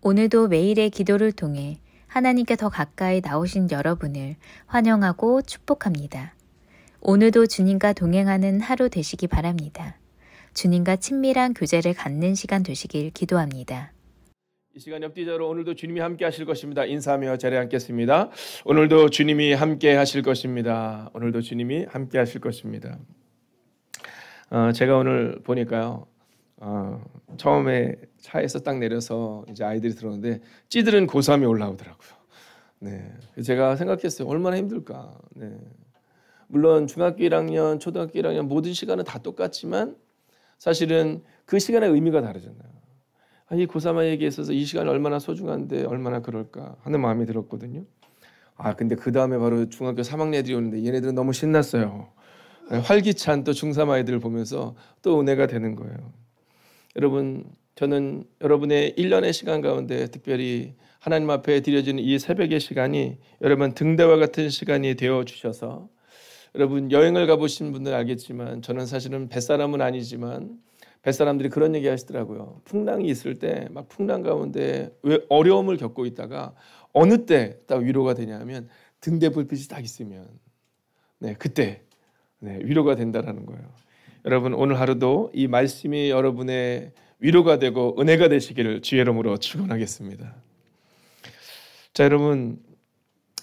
오늘도 매일의 기도를 통해 하나님께 더 가까이 나오신 여러분을 환영하고 축복합니다. 오늘도 주님과 동행하는 하루 되시기 바랍니다. 주님과 친밀한 교제를 갖는 시간 되시길 기도합니다. 이 시간 옆뒤자로 오늘도 주님이 함께 하실 것입니다. 인사하며 자리에 앉겠습니다. 오늘도 주님이 함께 하실 것입니다. 오늘도 주님이 함께 하실 것입니다. 제가 오늘 보니까요. 처음에 차에서 딱 내려서 이제 아이들이 들어오는데 찌들은 고3이 올라오더라고요. 네, 제가 생각했어요. 얼마나 힘들까. 네. 물론 중학교 1학년, 초등학교 1학년 모든 시간은 다 똑같지만 사실은 그 시간의 의미가 다르잖아요. 이 고3 아이에게 있어서 이 시간이 얼마나 소중한데 얼마나 그럴까 하는 마음이 들었거든요. 근데 그 다음에 바로 중학교 3학년 애들이 오는데 얘네들은 너무 신났어요. 활기찬 또 중3 아이들을 보면서 또 은혜가 되는 거예요. 여러분, 저는 여러분의 1년의 시간 가운데 특별히 하나님 앞에 드려지는 이 새벽의 시간이 여러분 등대와 같은 시간이 되어주셔서 여러분 여행을 가보신 분들 알겠지만 저는 사실은 뱃사람은 아니지만 뱃사람들이 그런 얘기 하시더라고요. 풍랑이 있을 때 막 풍랑 가운데 왜 어려움을 겪고 있다가 어느 때 딱 위로가 되냐면 등대 불빛이 딱 있으면 그때 위로가 된다라는 거예요. 여러분 오늘 하루도 이 말씀이 여러분의 위로가 되고 은혜가 되시기를 주의 이름으로 축원하겠습니다. 자, 여러분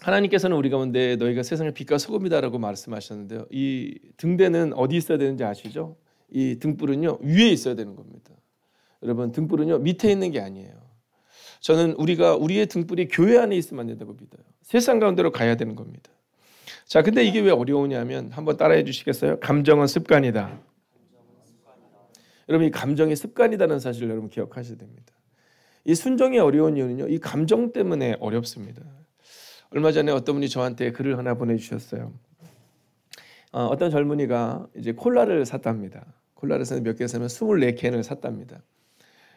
하나님께서는 우리 가운데 너희가 세상의 빛과 소금이다라고 말씀하셨는데요. 이 등대는 어디 있어야 되는지 아시죠? 이 등불은요 위에 있어야 되는 겁니다. 여러분 등불은요 밑에 있는 게 아니에요. 저는 우리의 등불이 교회 안에 있으면 안 된다고 믿어요. 세상 가운데로 가야 되는 겁니다. 자, 근데 이게 왜 어려우냐면 한번 따라해 주시겠어요? 감정은 습관이다. 여러분 이 감정이 습관이라는 사실을 여러분 기억하셔야 됩니다. 이 순종이 어려운 이유는요. 이 감정 때문에 어렵습니다. 얼마 전에 어떤 분이 저한테 글을 하나 보내주셨어요. 어떤 젊은이가 이제 콜라를 샀답니다. 콜라를 사서 몇 개 사면 24캔을 샀답니다.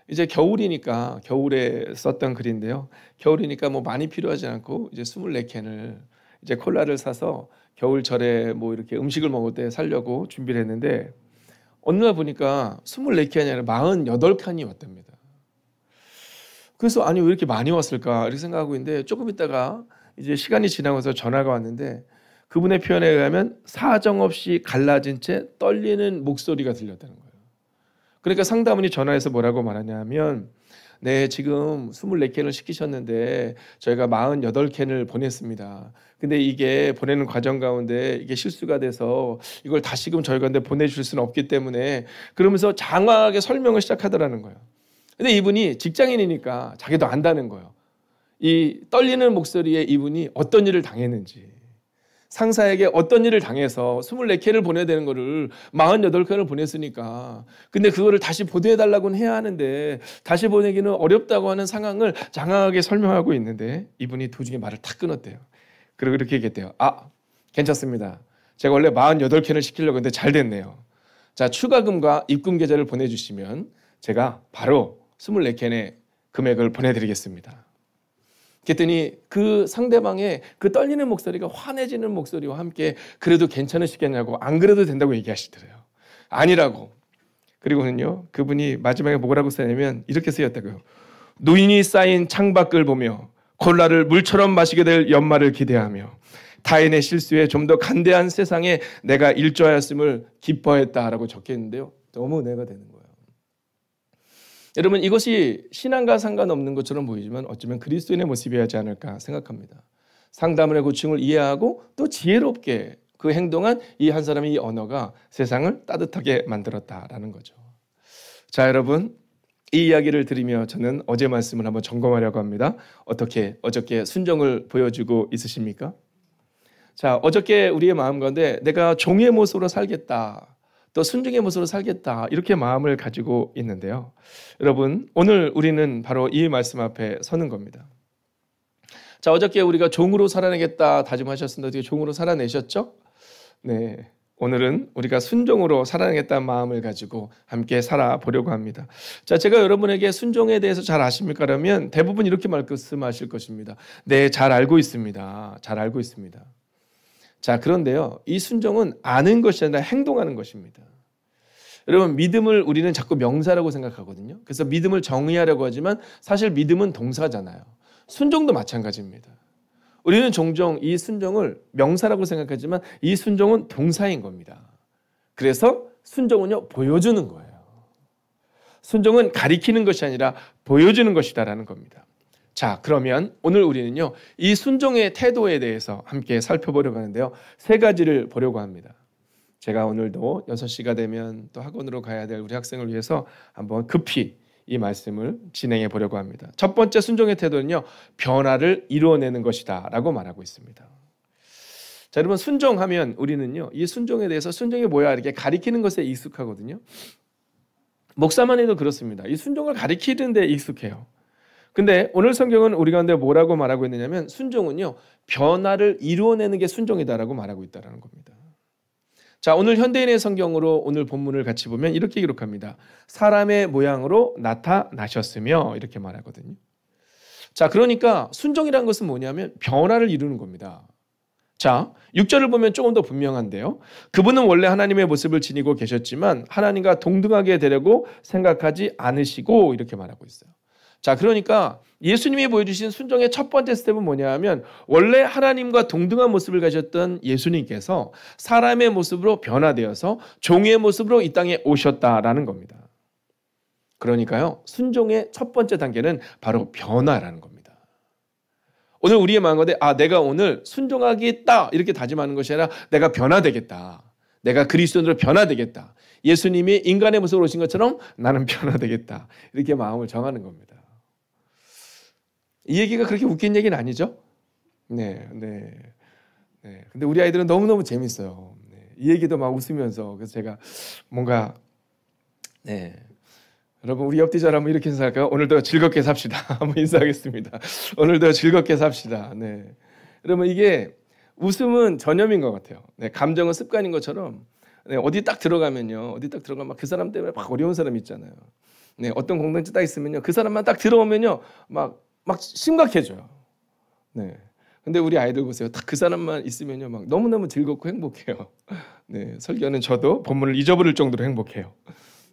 이제 겨울이니까 겨울에 썼던 글인데요. 겨울이니까 뭐 많이 필요하지 않고 이제 24캔을 이제 콜라를 사서 겨울철에 뭐 이렇게 음식을 먹을 때 사려고 준비를 했는데 어느 날 보니까 24캔이 아니라 48칸이 왔답니다. 그래서 아니 왜 이렇게 많이 왔을까 이렇게 생각하고 있는데 조금 있다가 이제 시간이 지나면서 전화가 왔는데 그분의 표현에 의하면 사정없이 갈라진 채 떨리는 목소리가 들렸다는 거예요. 그러니까 상담원이 전화해서 뭐라고 말하냐면 네, 지금 24캔을 시키셨는데 저희가 48캔을 보냈습니다. 근데 이게 보내는 과정 가운데 이게 실수가 돼서 이걸 다시금 저희가 보내줄 수는 없기 때문에 그러면서 장황하게 설명을 시작하더라는 거예요. 근데 이분이 직장인이니까 자기도 안다는 거예요. 이 떨리는 목소리에 이분이 어떤 일을 당했는지 상사에게 어떤 일을 당해서 24캔을 보내야 되는 거를 48캔을 보냈으니까 근데 그거를 다시 보내달라고는 해야 하는데 다시 보내기는 어렵다고 하는 상황을 장황하게 설명하고 있는데 이분이 도중에 말을 탁 끊었대요. 그리고 이렇게 얘기했대요. 괜찮습니다. 제가 원래 48캔을 시키려고 했는데 잘 됐네요. 자, 추가금과 입금 계좌를 보내주시면 제가 바로 24캔의 금액을 보내드리겠습니다. 그랬더니 그 상대방의 그 떨리는 목소리가 환해지는 목소리와 함께 그래도 괜찮으시겠냐고 안 그래도 된다고 얘기하시더래요. 아니라고. 그리고는요 그분이 마지막에 뭐라고 쓰냐면 이렇게 쓰였다고요. 노인이 쌓인 창밖을 보며 콜라를 물처럼 마시게 될 연말을 기대하며 타인의 실수에 좀 더 간대한 세상에 내가 일조하였음을 기뻐했다라고 적혀있는데요. 너무 은혜가 되는 거예요. 여러분 이것이 신앙과 상관없는 것처럼 보이지만 어쩌면 그리스도인의 모습이어야지 않을까 생각합니다. 상담원의 고충을 이해하고 또 지혜롭게 그 행동한 이 한 사람의 이 언어가 세상을 따뜻하게 만들었다라는 거죠. 자, 여러분 이 이야기를 들으며 저는 어제 말씀을 한번 점검하려고 합니다. 어떻게 어저께 순종을 보여주고 있으십니까? 자, 어저께 우리의 마음 가운데 내가 종의 모습으로 살겠다. 또 순종의 모습으로 살겠다 이렇게 마음을 가지고 있는데요. 여러분 오늘 우리는 바로 이 말씀 앞에 서는 겁니다. 자, 어저께 우리가 종으로 살아내겠다 다짐하셨습니다. 어떻게 종으로 살아내셨죠? 네, 오늘은 우리가 순종으로 살아내겠다는 마음을 가지고 함께 살아보려고 합니다. 자, 제가 여러분에게 순종에 대해서 잘 아십니까? 그러면 대부분 이렇게 말씀하실 것입니다. 네, 잘 알고 있습니다. 잘 알고 있습니다. 자, 그런데요 이 순종은 아는 것이 아니라 행동하는 것입니다. 여러분 믿음을 우리는 자꾸 명사라고 생각하거든요. 그래서 믿음을 정의하려고 하지만 사실 믿음은 동사잖아요. 순종도 마찬가지입니다. 우리는 종종 이 순종을 명사라고 생각하지만 이 순종은 동사인 겁니다. 그래서 순종은요 보여주는 거예요. 순종은 가리키는 것이 아니라 보여주는 것이다라는 겁니다. 자, 그러면 오늘 우리는요 이 순종의 태도에 대해서 함께 살펴보려고 하는데요. 세 가지를 보려고 합니다. 제가 오늘도 6시가 되면 또 학원으로 가야 될 우리 학생을 위해서 한번 급히 이 말씀을 진행해 보려고 합니다. 첫 번째 순종의 태도는요. 변화를 이루어내는 것이다 라고 말하고 있습니다. 자, 여러분 순종하면 우리는요. 이 순종에 대해서 순종이 뭐야 이렇게 가리키는 것에 익숙하거든요. 목사만 해도 그렇습니다. 이 순종을 가리키는 데 익숙해요. 근데 오늘 성경은 우리 가운데 뭐라고 말하고 있느냐면 순종은요. 변화를 이루어내는 게 순종이다라고 말하고 있다는 겁니다. 자, 오늘 현대인의 성경으로 오늘 본문을 같이 보면 이렇게 기록합니다. 사람의 모양으로 나타나셨으며 이렇게 말하거든요. 자, 그러니까 순종이라는 것은 뭐냐면 변화를 이루는 겁니다. 자, 6절을 보면 조금 더 분명한데요. 그분은 원래 하나님의 모습을 지니고 계셨지만 하나님과 동등하게 되려고 생각하지 않으시고 이렇게 말하고 있어요. 자, 그러니까 예수님이 보여주신 순종의 첫 번째 스텝은 뭐냐 하면 원래 하나님과 동등한 모습을 가졌던 예수님께서 사람의 모습으로 변화되어서 종의 모습으로 이 땅에 오셨다라는 겁니다. 그러니까요. 순종의 첫 번째 단계는 바로 변화라는 겁니다. 오늘 우리의 마음 가운데 내가 오늘 순종하겠다 이렇게 다짐하는 것이 아니라 내가 변화되겠다. 내가 그리스도인으로 변화되겠다. 예수님이 인간의 모습으로 오신 것처럼 나는 변화되겠다. 이렇게 마음을 정하는 겁니다. 이 얘기가 그렇게 웃긴 얘기는 아니죠? 네. 근데 우리 아이들은 너무너무 재밌어요. 네. 이 얘기도 막 웃으면서. 그래서 제가 뭔가, 여러분, 우리 옆 뒤자로 한번 이렇게 인사할까요? 오늘도 즐겁게 삽시다. 한번 인사하겠습니다. 오늘도 즐겁게 삽시다. 네. 여러분, 이게 웃음은 전염인 것 같아요. 네. 감정은 습관인 것처럼. 네. 어디 딱 들어가면요. 막 그 사람 때문에 막 어려운 사람 있잖아요. 네. 어떤 공동체 딱 있으면요. 그 사람만 딱 들어오면요. 막 심각해져요. 네. 근데 우리 아이들 보세요. 딱 그 사람만 있으면요. 막 너무너무 즐겁고 행복해요. 네. 설교는 저도 본문을 잊어버릴 정도로 행복해요.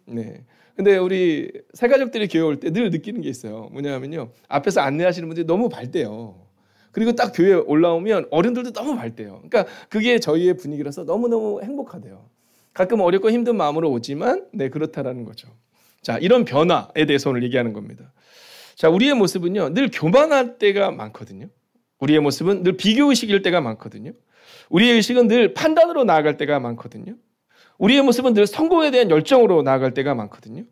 네. 근데 우리 새 가족들이 교회 올 때 늘 느끼는 게 있어요. 뭐냐면요. 앞에서 안내하시는 분들이 너무 밝대요. 그리고 딱 교회에 올라오면 어른들도 너무 밝대요. 그러니까 그게 저희의 분위기라서 너무너무 행복하대요. 가끔 어렵고 힘든 마음으로 오지만 그렇다라는 거죠. 자, 이런 변화에 대해서 오늘 얘기하는 겁니다. 자, 우리의 모습은요, 늘 교만할 때가 많거든요. 우리의 모습은 늘 비교의식일 때가 많거든요. 우리의 의식은 늘 판단으로 나아갈 때가 많거든요. 우리의 모습은 늘 성공에 대한 열정으로 나아갈 때가 많거든요.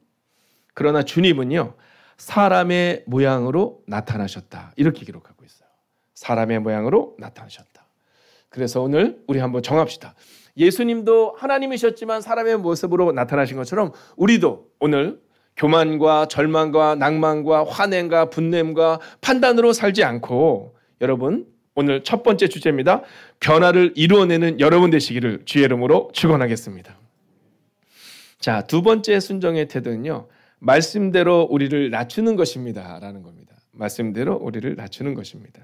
그러나 주님은요, 사람의 모양으로 나타나셨다. 이렇게 기록하고 있어요. 사람의 모양으로 나타나셨다. 그래서 오늘 우리 한번 정합시다. 예수님도 하나님이셨지만 사람의 모습으로 나타나신 것처럼 우리도 오늘 교만과 절망과 낭만과 환행과 분냄과 판단으로 살지 않고 여러분 오늘 첫 번째 주제입니다. 변화를 이루어내는 여러분 되시기를 주의 이름으로 축원하겠습니다. 자, 두 번째 순종의 태도는요. 말씀대로 우리를 낮추는 것입니다. 라는 겁니다. 말씀대로 우리를 낮추는 것입니다.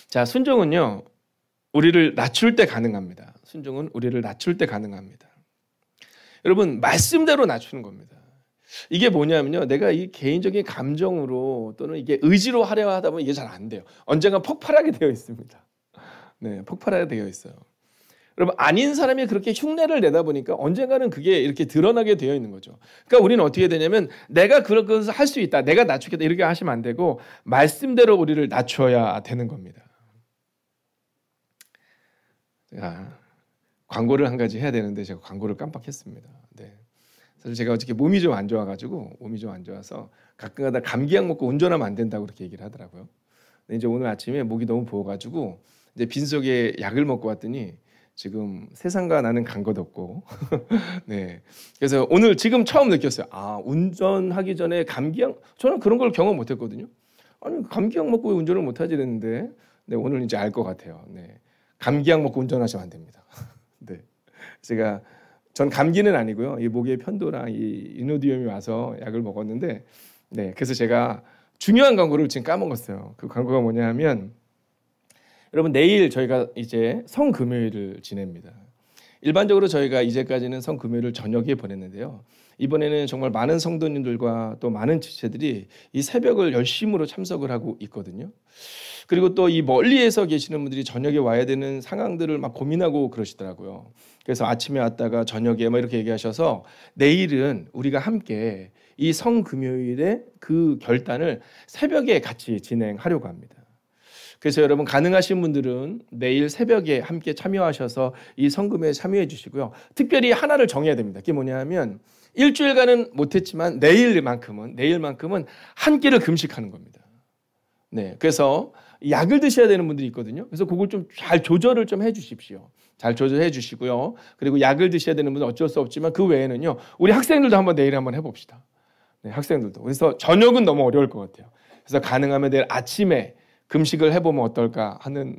자, 순종은요. 우리를 낮출 때 가능합니다. 순종은 우리를 낮출 때 가능합니다. 여러분 말씀대로 낮추는 겁니다. 이게 뭐냐면요. 내가 이 개인적인 감정으로 또는 이게 의지로 하려 하다 보면 이게 잘 안 돼요. 언젠가 폭발하게 되어 있습니다. 네, 폭발하게 되어 있어요. 여러분 아닌 사람이 그렇게 흉내를 내다 보니까 언젠가는 그게 이렇게 드러나게 되어 있는 거죠. 그러니까 우리는 어떻게 되냐면 내가 그런 것을 할 수 있다. 내가 낮추겠다. 이렇게 하시면 안 되고 말씀대로 우리를 낮춰야 되는 겁니다. 제가 광고를 한 가지 해야 되는데 제가 광고를 깜빡했습니다. 네. 사실 제가 어저께 몸이 좀 안 좋아서 가끔가다 감기약 먹고 운전하면 안 된다고 그렇게 얘기를 하더라고요. 근데 이제 오늘 아침에 목이 너무 부어가지고 이제 빈속에 약을 먹고 왔더니 지금 세상과 나는 간 것 없고 네. 그래서 오늘 지금 처음 느꼈어요. 운전하기 전에 감기약 저는 그런 걸 경험 못했거든요. 아니 감기약 먹고 왜 운전을 못하지 그랬는데 네, 오늘 이제 알 것 같아요. 네. 감기약 먹고 운전하시면 안 됩니다. 네. 전 감기는 아니고요. 이 목에 편도랑 이 이노디움이 와서 약을 먹었는데, 네. 그래서 제가 중요한 광고를 지금 까먹었어요. 그 광고가 뭐냐면, 여러분 내일 저희가 이제 성금요일을 지냅니다. 일반적으로 저희가 이제까지는 성금요일을 저녁에 보냈는데요. 이번에는 정말 많은 성도님들과 또 많은 지체들이 이 새벽을 열심으로 참석을 하고 있거든요. 그리고 또 이 멀리에서 계시는 분들이 저녁에 와야 되는 상황들을 막 고민하고 그러시더라고요. 그래서 아침에 왔다가 저녁에 막 이렇게 얘기하셔서 내일은 우리가 함께 이 성금요일의 그 결단을 새벽에 같이 진행하려고 합니다. 그래서 여러분 가능하신 분들은 내일 새벽에 함께 참여하셔서 이 성금에 참여해 주시고요. 특별히 하나를 정해야 됩니다. 그게 뭐냐면 일주일간은 못했지만 내일만큼은 한 끼를 금식하는 겁니다. 네, 그래서 약을 드셔야 되는 분들이 있거든요. 그래서 그걸 좀 잘 조절을 좀 해주십시오. 잘 조절해 주시고요. 그리고 약을 드셔야 되는 분은 어쩔 수 없지만 그 외에는요. 우리 학생들도 한번 내일 한번 해봅시다. 네, 학생들도. 그래서 저녁은 너무 어려울 것 같아요. 그래서 가능하면 내일 아침에 금식을 해보면 어떨까 하는.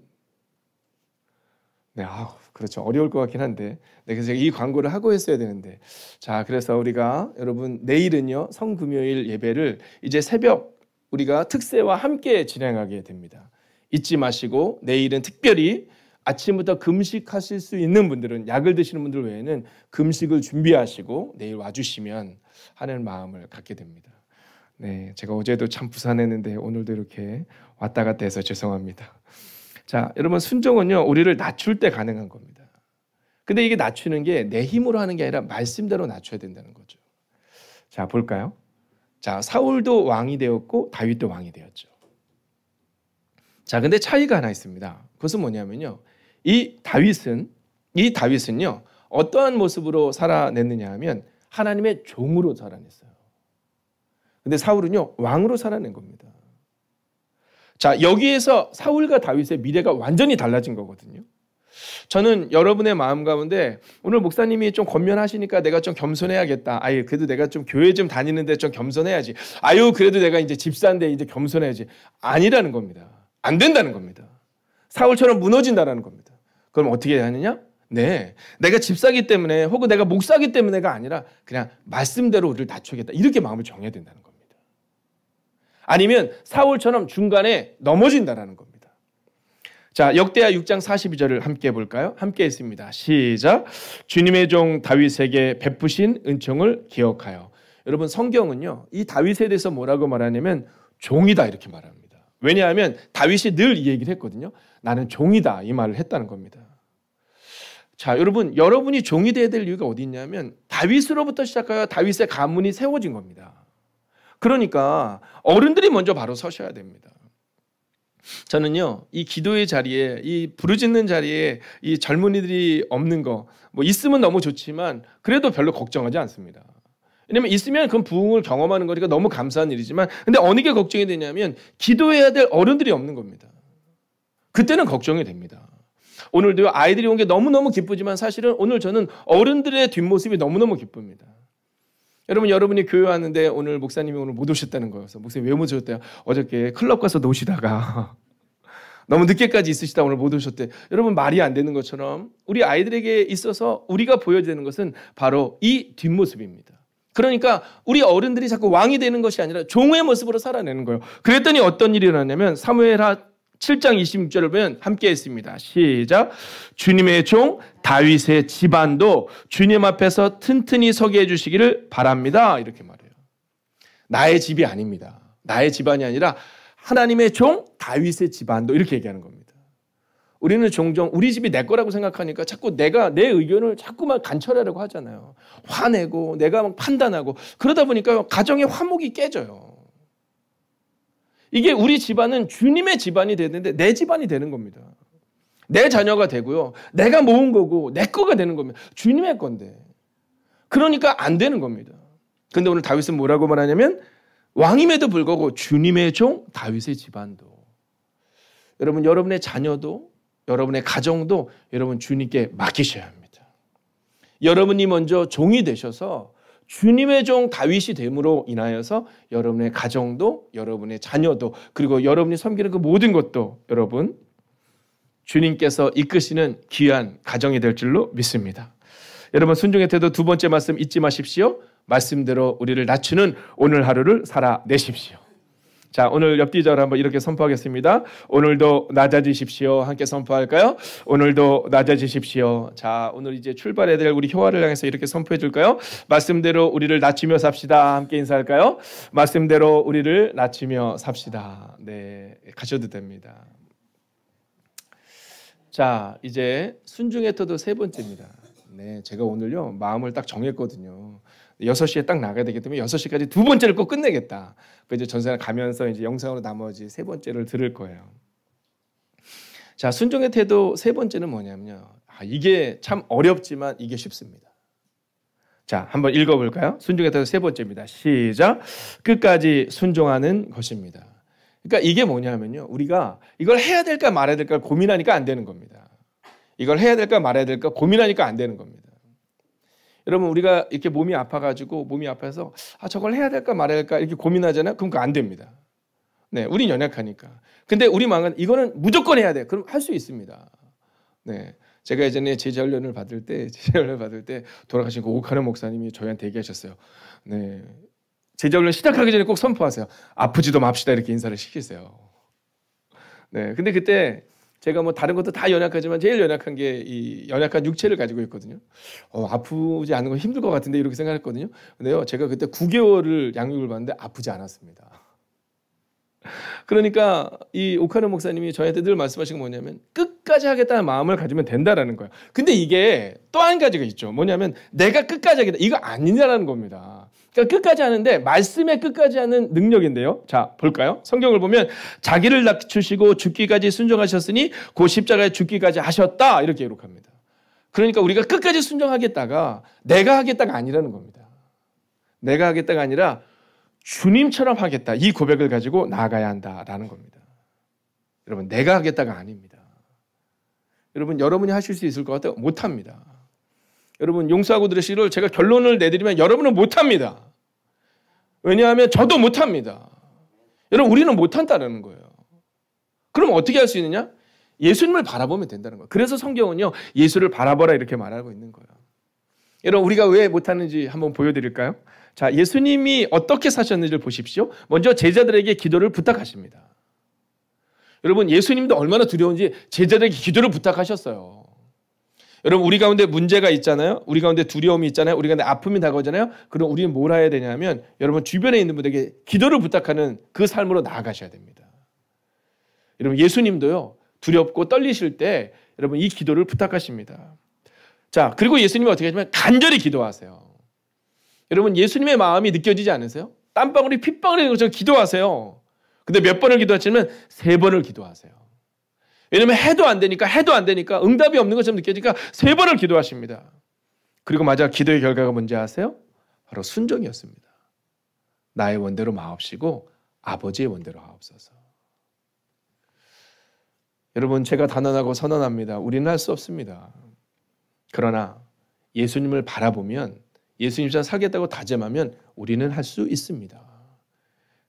네, 그렇죠. 어려울 것 같긴 한데. 네, 그래서 이 광고를 하고 했어야 되는데. 자, 그래서 우리가 여러분 내일은요 성금요일 예배를 이제 새벽 우리가 특세와 함께 진행하게 됩니다. 잊지 마시고 내일은 특별히 아침부터 금식하실 수 있는 분들은 약을 드시는 분들 외에는 금식을 준비하시고 내일 와주시면 하는 마음을 갖게 됩니다. 네, 제가 어제도 참 부산했는데 오늘도 이렇게 왔다 갔다 해서 죄송합니다. 자, 여러분 순종은요 우리를 낮출 때 가능한 겁니다. 근데 이게 낮추는 게 내 힘으로 하는 게 아니라 말씀대로 낮춰야 된다는 거죠. 자, 볼까요? 자, 사울도 왕이 되었고 다윗도 왕이 되었죠. 자, 근데 차이가 하나 있습니다. 그것은 뭐냐면요. 이 다윗은요. 어떠한 모습으로 살아냈느냐 하면 하나님의 종으로 살아냈어요. 근데 사울은요. 왕으로 살아낸 겁니다. 자, 여기에서 사울과 다윗의 미래가 완전히 달라진 거거든요. 저는 여러분의 마음 가운데 오늘 목사님이 좀 권면하시니까 내가 좀 겸손해야겠다. 아유, 그래도 내가 좀 교회 좀 다니는데 좀 겸손해야지. 아유, 그래도 내가 이제 집사인데 이제 겸손해야지. 아니라는 겁니다. 안 된다는 겁니다. 사울처럼 무너진다는 겁니다. 그럼 어떻게 해야 하느냐? 네, 내가 집사기 때문에 혹은 내가 목사기 때문에가 아니라 그냥 말씀대로 우리를 낮추겠다. 이렇게 마음을 정해야 된다는 겁니다. 아니면 사울처럼 중간에 넘어진다는 겁니다. 자, 역대하 6장 42절을 함께 볼까요? 함께 했습니다. 시작. 주님의 종 다윗에게 베푸신 은총을 기억하여. 여러분 성경은요. 이 다윗에 대해서 뭐라고 말하냐면 종이다 이렇게 말합니다. 왜냐하면 다윗이 늘 이 얘기를 했거든요. 나는 종이다 이 말을 했다는 겁니다. 자, 여러분이 종이 되어야 될 이유가 어디 있냐면 다윗으로부터 시작하여 다윗의 가문이 세워진 겁니다. 그러니까 어른들이 먼저 바로 서셔야 됩니다. 저는요, 이 기도의 자리에, 이 부르짖는 자리에 이 젊은이들이 없는 거, 뭐 있으면 너무 좋지만 그래도 별로 걱정하지 않습니다. 왜냐면 있으면 그건 부흥을 경험하는 거니까 너무 감사한 일이지만, 근데 어느 게 걱정이 되냐면 기도해야 될 어른들이 없는 겁니다. 그때는 걱정이 됩니다. 오늘도 아이들이 온 게 너무너무 기쁘지만 사실은 오늘 저는 어른들의 뒷모습이 너무너무 기쁩니다. 여러분이 교회 왔는데 오늘 목사님이 오늘 못 오셨다는 거여서 목사님 왜 못 오셨대요? 어저께 클럽 가서 노시다가 너무 늦게까지 있으시다 오늘 못 오셨대. 여러분 말이 안 되는 것처럼 우리 아이들에게 있어서 우리가 보여야 되는 것은 바로 이 뒷모습입니다. 그러니까 우리 어른들이 자꾸 왕이 되는 것이 아니라 종의 모습으로 살아내는 거예요. 그랬더니 어떤 일이 일어나냐면 사무엘하 7장 26절을 보면 함께 했습니다. 시작. 주님의 종 다윗의 집안도 주님 앞에서 튼튼히 서게 해주시기를 바랍니다. 이렇게 말해요. 나의 집이 아닙니다. 나의 집안이 아니라 하나님의 종 다윗의 집안도 이렇게 얘기하는 겁니다. 우리는 종종 우리 집이 내 거라고 생각하니까 자꾸 내가 내 의견을 자꾸만 관철하려고 하잖아요. 화내고 내가 막 판단하고 그러다 보니까 가정의 화목이 깨져요. 이게 우리 집안은 주님의 집안이 되는데 내 집안이 되는 겁니다. 내 자녀가 되고요. 내가 모은 거고 내 거가 되는 겁니다. 주님의 건데. 그러니까 안 되는 겁니다. 그런데 오늘 다윗은 뭐라고 말하냐면 왕임에도 불구하고 주님의 종 다윗의 집안도. 여러분, 여러분의 자녀도 여러분의 가정도 여러분 주님께 맡기셔야 합니다. 여러분이 먼저 종이 되셔서 주님의 종 다윗이 됨으로 인하여서 여러분의 가정도 여러분의 자녀도 그리고 여러분이 섬기는 그 모든 것도 여러분 주님께서 이끄시는 귀한 가정이 될 줄로 믿습니다. 여러분 순종의 태도 두 번째 말씀 잊지 마십시오. 말씀대로 우리를 낮추는 오늘 하루를 살아내십시오. 자, 오늘 엽기절 한번 이렇게 선포하겠습니다. 오늘도 낮아지십시오. 함께 선포할까요? 오늘도 낮아지십시오. 자, 오늘 이제 출발해야 될 우리 효화를 향해서 이렇게 선포해 줄까요? 말씀대로 우리를 낮추며 삽시다. 함께 인사할까요? 말씀대로 우리를 낮추며 삽시다. 네, 가셔도 됩니다. 자, 이제 순종의 터도 세 번째입니다. 네, 제가 오늘요 마음을 딱 정했거든요. 6시에 딱 나가야 되기 때문에 6시까지 두 번째를 꼭 끝내겠다. 그 이제 전사를 가면서 이제 영상으로 나머지 세 번째를 들을 거예요. 자, 순종의 태도 세 번째는 뭐냐면요. 이게 참 어렵지만 이게 쉽습니다. 자, 한번 읽어볼까요? 순종의 태도 세 번째입니다. 시작. 끝까지 순종하는 것입니다. 그러니까 이게 뭐냐면요. 우리가 이걸 해야 될까 말아야 될까 고민하니까 안 되는 겁니다. 이걸 해야 될까 말아야 될까 고민하니까 안 되는 겁니다. 여러분, 우리가 이렇게 몸이 아파가지고 몸이 아파서 저걸 해야 될까 말아야 될까 이렇게 고민하잖아요. 그럼 그거 안 됩니다. 네, 우린 연약하니까. 근데 우리 마음은 이거는 무조건 해야 돼. 그럼 할 수 있습니다. 네, 제가 예전에 제자훈련을 받을 때 돌아가신 그 오카노 목사님이 저희한테 얘기하셨어요. 네, 제자훈련 시작하기 전에 꼭 선포하세요. 아프지도 맙시다 이렇게 인사를 시키세요. 네, 근데 그때 제가 뭐 다른 것도 다 연약하지만 제일 연약한 게 이 연약한 육체를 가지고 있거든요. 아프지 않은 건 힘들 것 같은데 이렇게 생각했거든요. 근데요, 제가 그때 9개월을 양육을 받는데 아프지 않았습니다. 그러니까 이 오카노 목사님이 저한테 늘 말씀하신 건 뭐냐면 끝까지 하겠다는 마음을 가지면 된다라는 거예요. 근데 이게 또 한 가지가 있죠. 뭐냐면 내가 끝까지 하겠다. 이거 아니냐라는 겁니다. 그러니까 끝까지 하는데 말씀에 끝까지 하는 능력인데요. 자, 볼까요? 성경을 보면 자기를 낮추시고 죽기까지 순종하셨으니 그 십자가에 죽기까지 하셨다 이렇게 기록합니다. 그러니까 우리가 끝까지 순종하겠다가 내가 하겠다가 아니라는 겁니다. 내가 하겠다가 아니라 주님처럼 하겠다. 이 고백을 가지고 나아가야 한다라는 겁니다. 여러분, 내가 하겠다가 아닙니다. 여러분, 여러분이 하실 수 있을 것 같아요? 못합니다. 여러분, 용서하고 들으시기를 제가 결론을 내드리면 여러분은 못합니다. 왜냐하면 저도 못합니다. 여러분, 우리는 못한다는 거예요. 그럼 어떻게 할 수 있느냐? 예수님을 바라보면 된다는 거예요. 그래서 성경은요, 예수를 바라보라 이렇게 말하고 있는 거예요. 여러분, 우리가 왜 못하는지 한번 보여드릴까요? 자, 예수님이 어떻게 사셨는지를 보십시오. 먼저 제자들에게 기도를 부탁하십니다. 여러분, 예수님도 얼마나 두려운지 제자들에게 기도를 부탁하셨어요. 여러분, 우리 가운데 문제가 있잖아요. 우리 가운데 두려움이 있잖아요. 우리 가운데 아픔이 다가오잖아요. 그럼 우리는 뭘 해야 되냐면 여러분, 주변에 있는 분들에게 기도를 부탁하는 그 삶으로 나아가셔야 됩니다. 여러분, 예수님도요, 두렵고 떨리실 때 여러분 이 기도를 부탁하십니다. 자, 그리고 예수님이 어떻게 하시냐면 간절히 기도하세요. 여러분, 예수님의 마음이 느껴지지 않으세요? 땀방울이 핏방울이 되는 것처럼 기도하세요. 근데 몇 번을 기도하시면 3번을 기도하세요. 왜냐면 해도 안 되니까 응답이 없는 것처럼 느껴지니까 3번을 기도하십니다. 그리고 맞아, 기도의 결과가 뭔지 아세요? 바로 순종이었습니다. 나의 원대로 마옵시고 아버지의 원대로 하옵소서. 여러분, 제가 단언하고 선언합니다. 우리는 할 수 없습니다. 그러나 예수님을 바라보면, 예수님처럼 살겠다고 다짐하면 우리는 할 수 있습니다.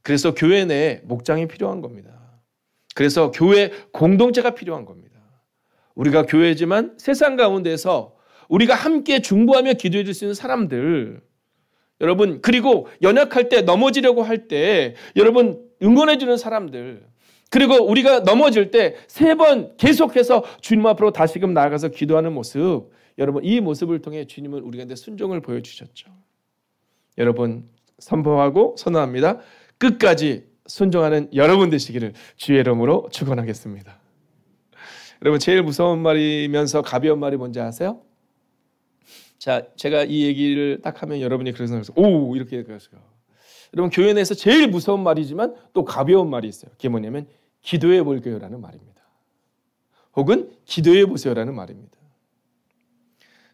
그래서 교회 내에 목장이 필요한 겁니다. 그래서 교회 공동체가 필요한 겁니다. 우리가 교회지만 세상 가운데서 우리가 함께 중보하며 기도해 줄 수 있는 사람들, 여러분, 그리고 연약할 때 넘어지려고 할 때 여러분 응원해 주는 사람들, 그리고 우리가 넘어질 때 3번 계속해서 주님 앞으로 다시금 나아가서 기도하는 모습, 여러분, 이 모습을 통해 주님은 우리한테 순종을 보여주셨죠. 여러분, 선포하고 선언합니다. 끝까지 순종하는 여러분 되시기를 주의 이름으로 축원하겠습니다. 여러분, 제일 무서운 말이면서 가벼운 말이 뭔지 아세요? 자, 제가 이 얘기를 딱 하면 여러분이 그래서 오 이렇게 얘기하세요. 여러분, 교회 내에서 제일 무서운 말이지만 또 가벼운 말이 있어요. 그게 뭐냐면 기도해 볼게요라는 말입니다. 혹은 기도해 보세요라는 말입니다.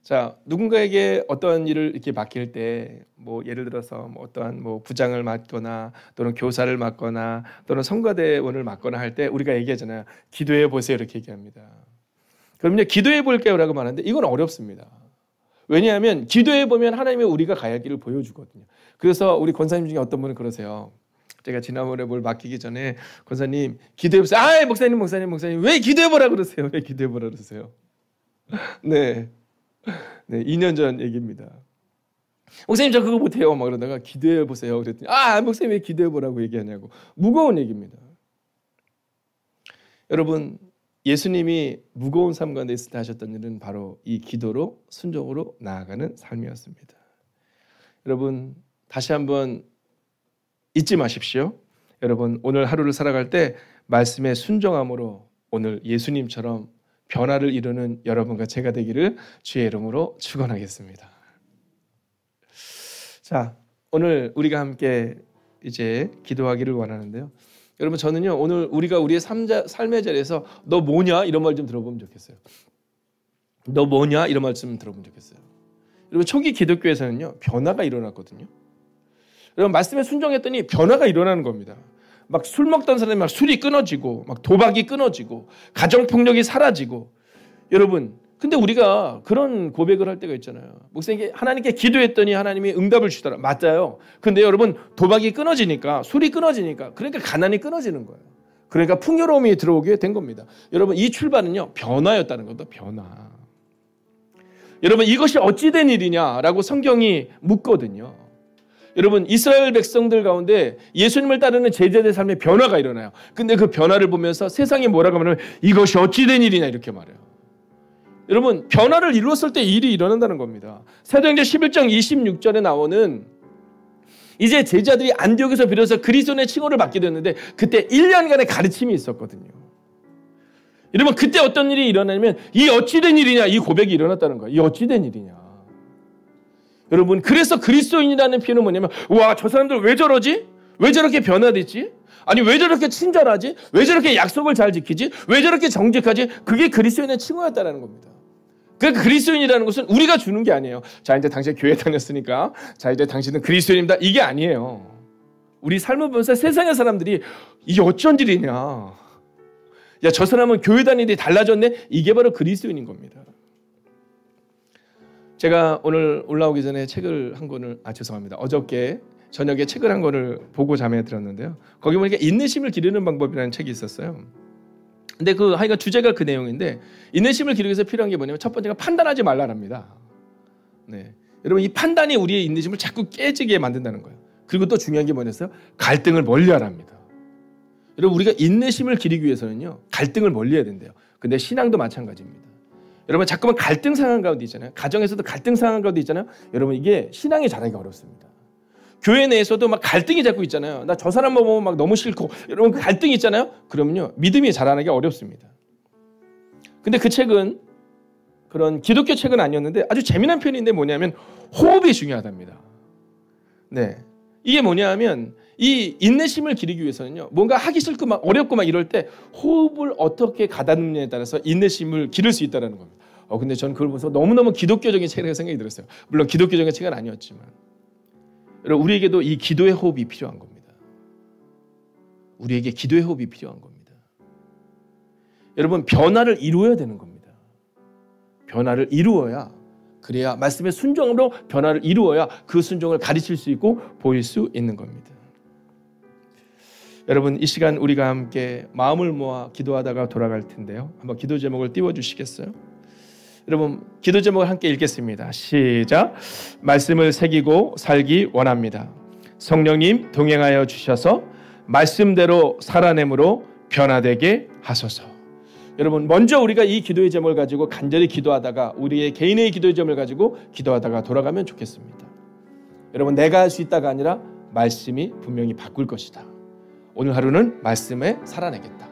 자, 누군가에게 어떤 일을 이렇게 맡길 때, 뭐 예를 들어서 뭐 어떠한 뭐 부장을 맡거나 또는 교사를 맡거나 또는 성가대원을 맡거나 할 때 우리가 얘기하잖아요. 기도해 보세요 이렇게 얘기합니다. 그럼요, 기도해 볼게요라고 말하는데 이건 어렵습니다. 왜냐하면 기도해 보면 하나님이 우리가 가야 할 길을 보여주거든요. 그래서 우리 권사님 중에 어떤 분은 그러세요. 제가 지난번에 뭘 맡기기 전에 권사님 기도해 보세요. 아, 목사님 왜 기도해 보라 그러세요? 왜 기도해 보라 그러세요? 네. 네, 2년 전 얘기입니다. 목사님 저 그거 못해요. 막 그러다가 기도해 보세요. 그랬더니 목사님 왜 기도해 보라고 얘기하냐고. 무거운 얘기입니다. 여러분 예수님이 무거운 삶 가운데 있을 때 하셨던 일은 바로 이 기도로 순종으로 나아가는 삶이었습니다. 여러분 다시 한번 잊지 마십시오. 여러분 오늘 하루를 살아갈 때 말씀에 순종함으로 오늘 예수님처럼 변화를 이루는 여러분과 제가 되기를 주의 이름으로 축원하겠습니다. 자, 오늘 우리가 함께 이제 기도하기를 원하는데요. 여러분 저는요 오늘 우리가 우리의 삶의 자리에서 너 뭐냐 이런 말 좀 들어보면 좋겠어요. 너 뭐냐 이런 말 좀 들어보면 좋겠어요. 여러분 초기 기독교에서는요 변화가 일어났거든요. 여러분 말씀에 순종했더니 변화가 일어나는 겁니다. 막 술 먹던 사람이 막 술이 끊어지고 막 도박이 끊어지고 가정폭력이 사라지고. 여러분 근데 우리가 그런 고백을 할 때가 있잖아요. 목사님 하나님께 기도했더니 하나님이 응답을 주더라. 맞아요. 근데 여러분 도박이 끊어지니까 술이 끊어지니까 그러니까 가난이 끊어지는 거예요. 그러니까 풍요로움이 들어오게 된 겁니다. 여러분 이 출발은요 변화였다는 것도 변화. 여러분 이것이 어찌 된 일이냐라고 성경이 묻거든요. 여러분 이스라엘 백성들 가운데 예수님을 따르는 제자들의 삶에 변화가 일어나요. 근데 그 변화를 보면서 세상이 뭐라고 하면 이것이 어찌 된 일이냐 이렇게 말해요. 여러분 변화를 이루었을 때 일이 일어난다는 겁니다. 사도행전 11장 26절에 나오는 이제 제자들이 안디옥에서 비로소 그리스도의 칭호를 받게 됐는데 그때 1년간의 가르침이 있었거든요. 여러분 그때 어떤 일이 일어나냐면 이 어찌된 일이냐 이 고백이 일어났다는 거예요. 이 어찌된 일이냐. 여러분 그래서 그리스도인이라는 표현은 뭐냐면 와 저 사람들 왜 저러지? 왜 저렇게 변화됐지? 아니 왜 저렇게 친절하지? 왜 저렇게 약속을 잘 지키지? 왜 저렇게 정직하지? 그게 그리스도인의 칭호였다는 겁니다. 그 그리스도인이라는 것은 우리가 주는 게 아니에요. 자 이제 당신 교회 다녔으니까 자 이제 당신은 그리스도인입니다. 이게 아니에요. 우리 삶을 보면서 세상의 사람들이 이게 어쩐 일이냐. 야 저 사람은 교회 다니는데 달라졌네. 이게 바로 그리스도인인 겁니다. 제가 오늘 올라오기 전에 책을 한 권을 죄송합니다. 어저께 저녁에 책을 한 권을 보고 잠에 들었는데요. 거기 보니까 인내심을 기르는 방법이라는 책이 있었어요. 근데 하여간 주제가 그 내용인데 인내심을 기르기 위해서 필요한 게 뭐냐면 첫 번째가 판단하지 말라랍니다. 네. 여러분 이 판단이 우리의 인내심을 자꾸 깨지게 만든다는 거예요. 그리고 또 중요한 게 뭐냐면 갈등을 멀리하랍니다. 여러분 우리가 인내심을 기르기 위해서는요 갈등을 멀리해야 된대요. 근데 신앙도 마찬가지입니다. 여러분 자꾸만 갈등 상황 가운데 있잖아요. 가정에서도 갈등 상황 가운데 있잖아요. 여러분 이게 신앙이 자라기가 어렵습니다. 교회 내에서도 막 갈등이 자꾸 있잖아요. 나 저 사람만 보면 막 너무 싫고 여러분 그 갈등이 있잖아요. 그러면요 믿음이 자라나기 어렵습니다. 근데 그 책은 그런 기독교 책은 아니었는데 아주 재미난 표현인데 뭐냐면 호흡이 중요하답니다. 네, 이게 뭐냐면 이 인내심을 기르기 위해서는요 뭔가 하기 싫고 막 어렵고 막 이럴 때 호흡을 어떻게 가다듬느냐에 따라서 인내심을 기를 수 있다는 겁니다. 근데 저는 그걸 보면서 너무너무 기독교적인 책이라고 생각이 들었어요. 물론 기독교적인 책은 아니었지만 여러분 우리에게도 이 기도의 호흡이 필요한 겁니다. 우리에게 기도의 호흡이 필요한 겁니다. 여러분 변화를 이루어야 되는 겁니다. 변화를 이루어야 그래야 말씀의 순종으로 변화를 이루어야 그 순종을 가르칠 수 있고 보일 수 있는 겁니다. 여러분 이 시간 우리가 함께 마음을 모아 기도하다가 돌아갈 텐데요. 한번 기도 제목을 띄워주시겠어요? 여러분 기도 제목을 함께 읽겠습니다. 시작. 말씀을 새기고 살기 원합니다. 성령님 동행하여 주셔서 말씀대로 살아내므로 변화되게 하소서. 여러분 먼저 우리가 이 기도의 제목을 가지고 간절히 기도하다가 우리의 개인의 기도의 제목을 가지고 기도하다가 돌아가면 좋겠습니다. 여러분 내가 할 수 있다가 아니라 말씀이 분명히 바꿀 것이다. 오늘 하루는 말씀에 살아내겠다.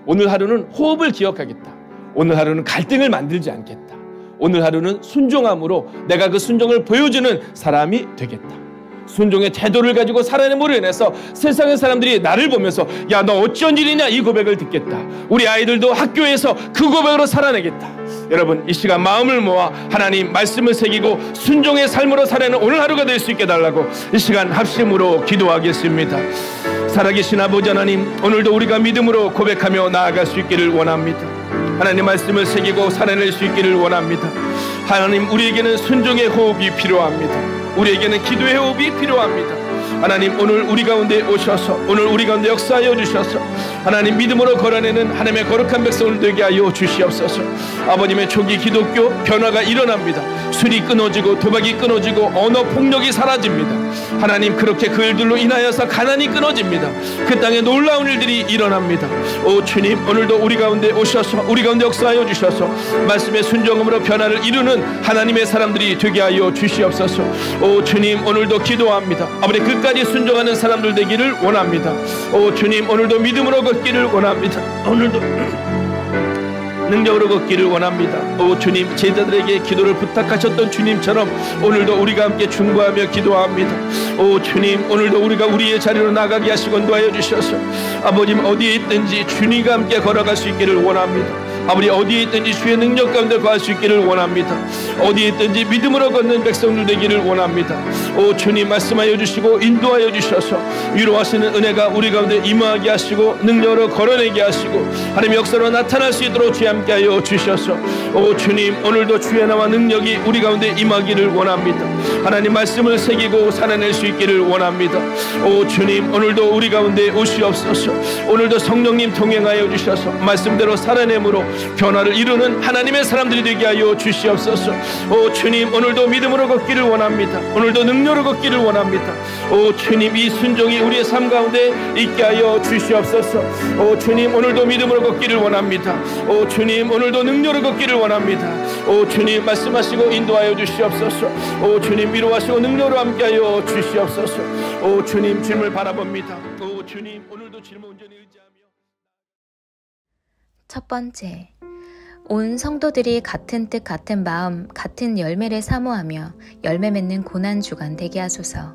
오늘 하루는 호흡을 기억하겠다. 오늘 하루는 갈등을 만들지 않겠다. 오늘 하루는 순종함으로 내가 그 순종을 보여주는 사람이 되겠다. 순종의 태도를 가지고 살아냄으로 인해서 세상의 사람들이 나를 보면서 야 너 어쩐 일이냐 이 고백을 듣겠다. 우리 아이들도 학교에서 그 고백으로 살아내겠다. 여러분 이 시간 마음을 모아 하나님 말씀을 새기고 순종의 삶으로 살아내는 오늘 하루가 될 수 있게 달라고 이 시간 합심으로 기도하겠습니다. 살아계신 아버지 하나님 오늘도 우리가 믿음으로 고백하며 나아갈 수 있기를 원합니다. 하나님 말씀을 새기고 살아낼 수 있기를 원합니다. 하나님 우리에게는 순종의 호흡이 필요합니다. 우리에게는 기도의 호흡이 필요합니다. 하나님 오늘 우리 가운데 오셔서 오늘 우리 가운데 역사하여 주셔서 하나님 믿음으로 걸어내는 하나님의 거룩한 백성을 되게 하여 주시옵소서. 아버님의 초기 기독교 변화가 일어납니다. 술이 끊어지고 도박이 끊어지고 언어 폭력이 사라집니다. 하나님, 그렇게 그 일들로 인하여서 가난이 끊어집니다. 그 땅에 놀라운 일들이 일어납니다. 오 주님, 오늘도 우리 가운데 오셔서 우리 가운데 역사하여 주셔서 말씀의 순종함으로 변화를 이루는 하나님의 사람들이 되게 하여 주시옵소서. 오 주님, 오늘도 기도합니다. 아버지, 끝까지 순종하는 사람들 되기를 원합니다. 오 주님, 오늘도 믿음으로 걷기를 원합니다. 오늘도 능력으로 걷기를 원합니다. 오 주님, 제자들에게 기도를 부탁하셨던 주님처럼 오늘도 우리가 함께 중보하며 기도합니다. 오 주님, 오늘도 우리가 우리의 자리로 나가게 하시고 인도하여 주셔서 아버님, 어디에 있든지 주님과 함께 걸어갈 수 있기를 원합니다. 아버지, 어디에 있든지 주의 능력 가운데 거할 수 있기를 원합니다. 어디에 있든지 믿음으로 걷는 백성들 되기를 원합니다. 오 주님, 말씀하여 주시고 인도하여 주셔서 위로하시는 은혜가 우리 가운데 임하게 하시고 능력으로 걸어내게 하시고 하나님 역사로 나타날 수 있도록 주의 함께하여 주셔서 오 주님, 오늘도 주의 나와 능력이 우리 가운데 임하기를 원합니다. 하나님 말씀을 새기고 살아낼 수 있기를 원합니다. 오 주님, 오늘도 우리 가운데 오시옵소서. 오늘도 성령님 동행하여 주셔서 말씀대로 살아내므로 변화를 이루는 하나님의 사람들이 되게 하여 주시옵소서. 오 주님, 오늘도 믿음으로 걷기를 원합니다. 오늘도 능력으로 걷기를 원합니다. 오 주님, 이 순종이 우리의 삶 가운데 있게 하여 주시옵소서. 오 주님, 오늘도 믿음으로 걷기를 원합니다. 오 주님, 오늘도 능력으로 걷기를 원합니다. 오 주님, 말씀하시고 인도하여 주시옵소서. 오 주님, 위로하시고 능력으로 함께하여 주시옵소서. 오 주님, 주님을 바라봅니다. 오 주님, 오늘도 주님을 온전히 의지하며. 첫 번째, 온 성도들이 같은 뜻, 같은 마음, 같은 열매를 사모하며 열매 맺는 고난 주간 되게 하소서.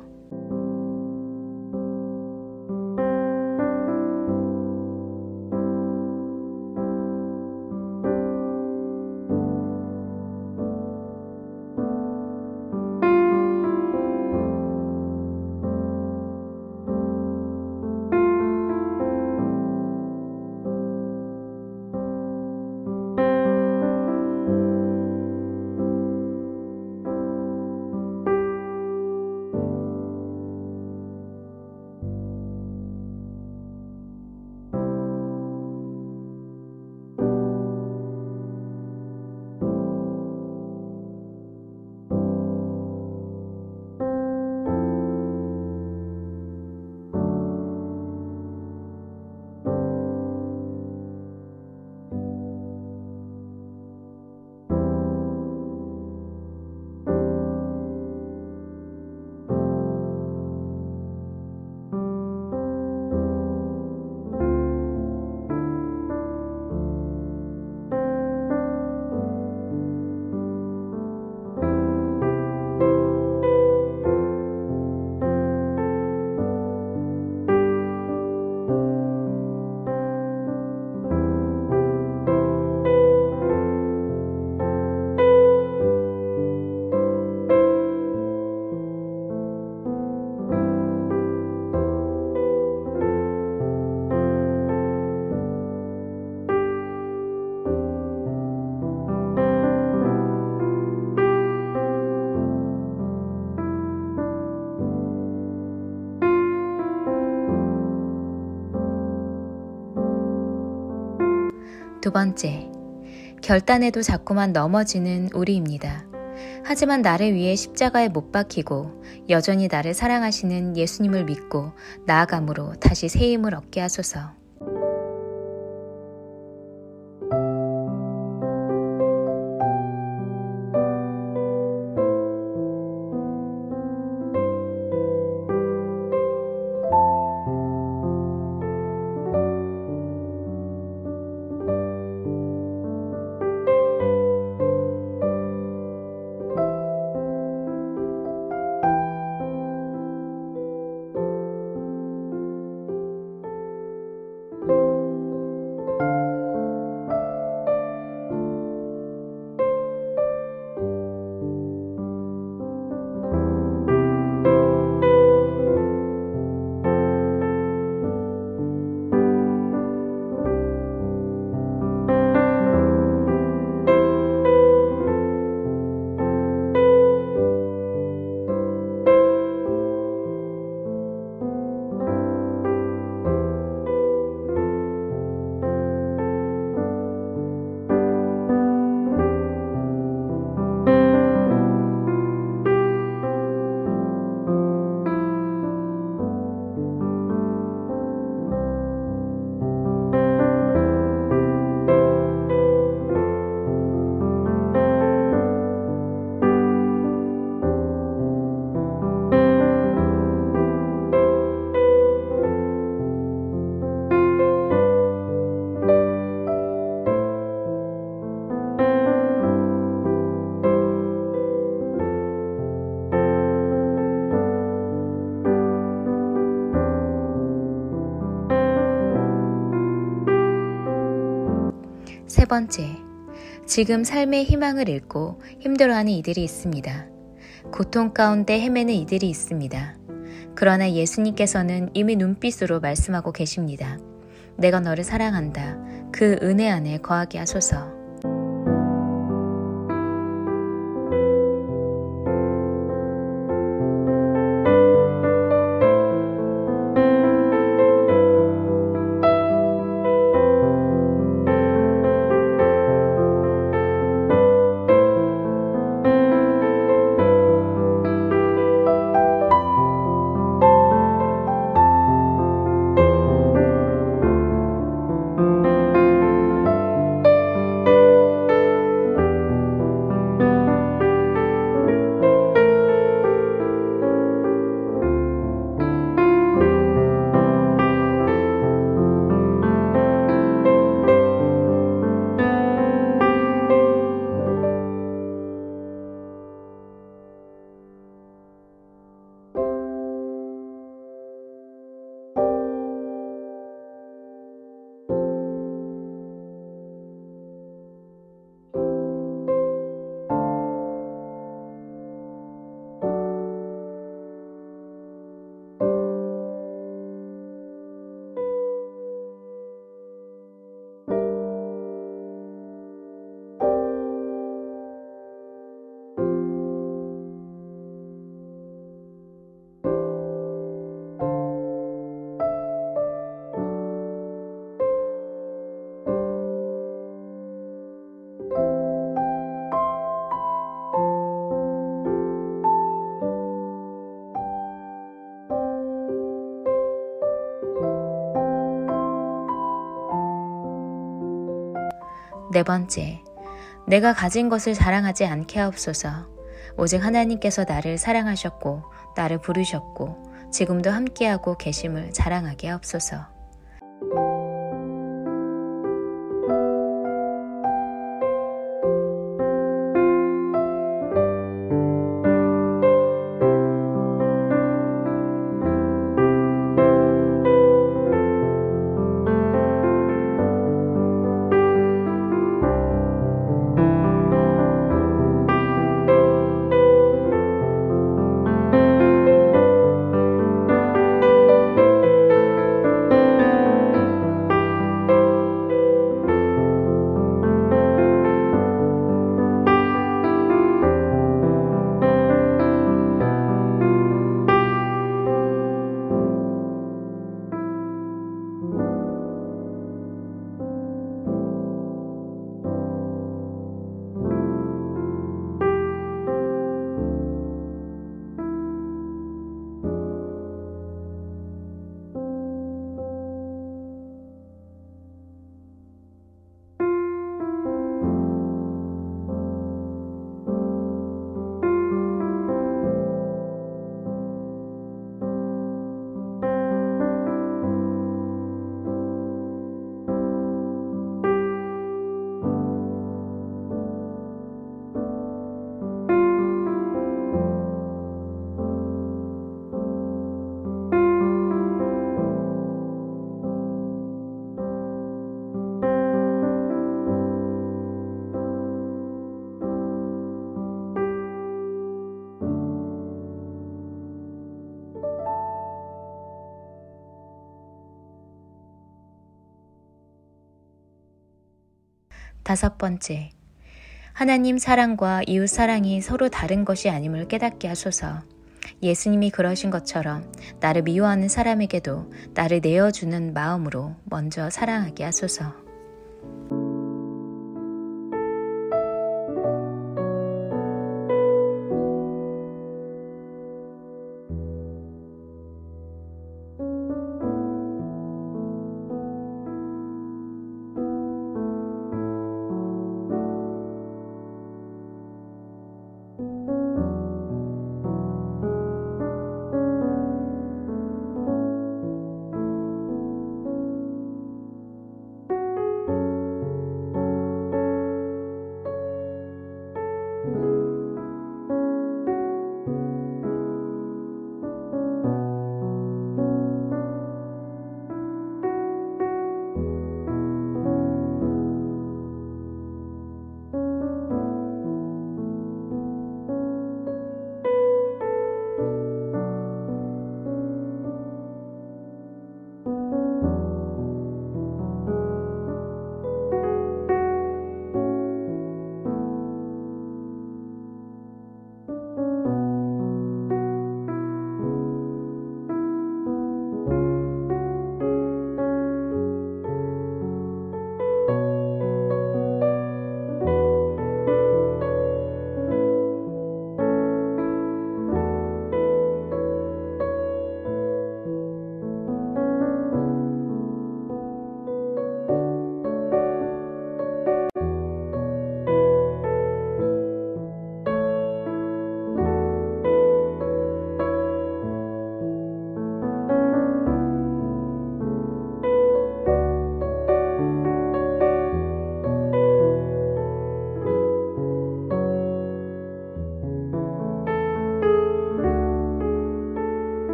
두 번째, 결단에도 자꾸만 넘어지는 우리입니다. 하지만 나를 위해 십자가에 못 박히고 여전히 나를 사랑하시는 예수님을 믿고 나아감으로 다시 새 힘을 얻게 하소서. 세 번째, 지금 삶의 희망을 잃고 힘들어하는 이들이 있습니다. 고통 가운데 헤매는 이들이 있습니다. 그러나 예수님께서는 이미 눈빛으로 말씀하고 계십니다. 내가 너를 사랑한다. 그 은혜 안에 거하게 하소서. 네 번째, 내가 가진 것을 자랑하지 않게 하옵소서. 오직 하나님께서 나를 사랑하셨고 나를 부르셨고 지금도 함께하고 계심을 자랑하게 하옵소서. 다섯 번째, 하나님 사랑과 이웃 사랑이 서로 다른 것이 아님을 깨닫게 하소서. 예수님이 그러신 것처럼 나를 미워하는 사람에게도 나를 내어주는 마음으로 먼저 사랑하게 하소서.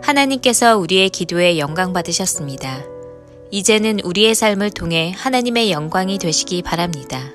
하나님께서 우리의 기도에 영광 받으셨습니다. 이제는 우리의 삶을 통해 하나님의 영광이 되시기 바랍니다.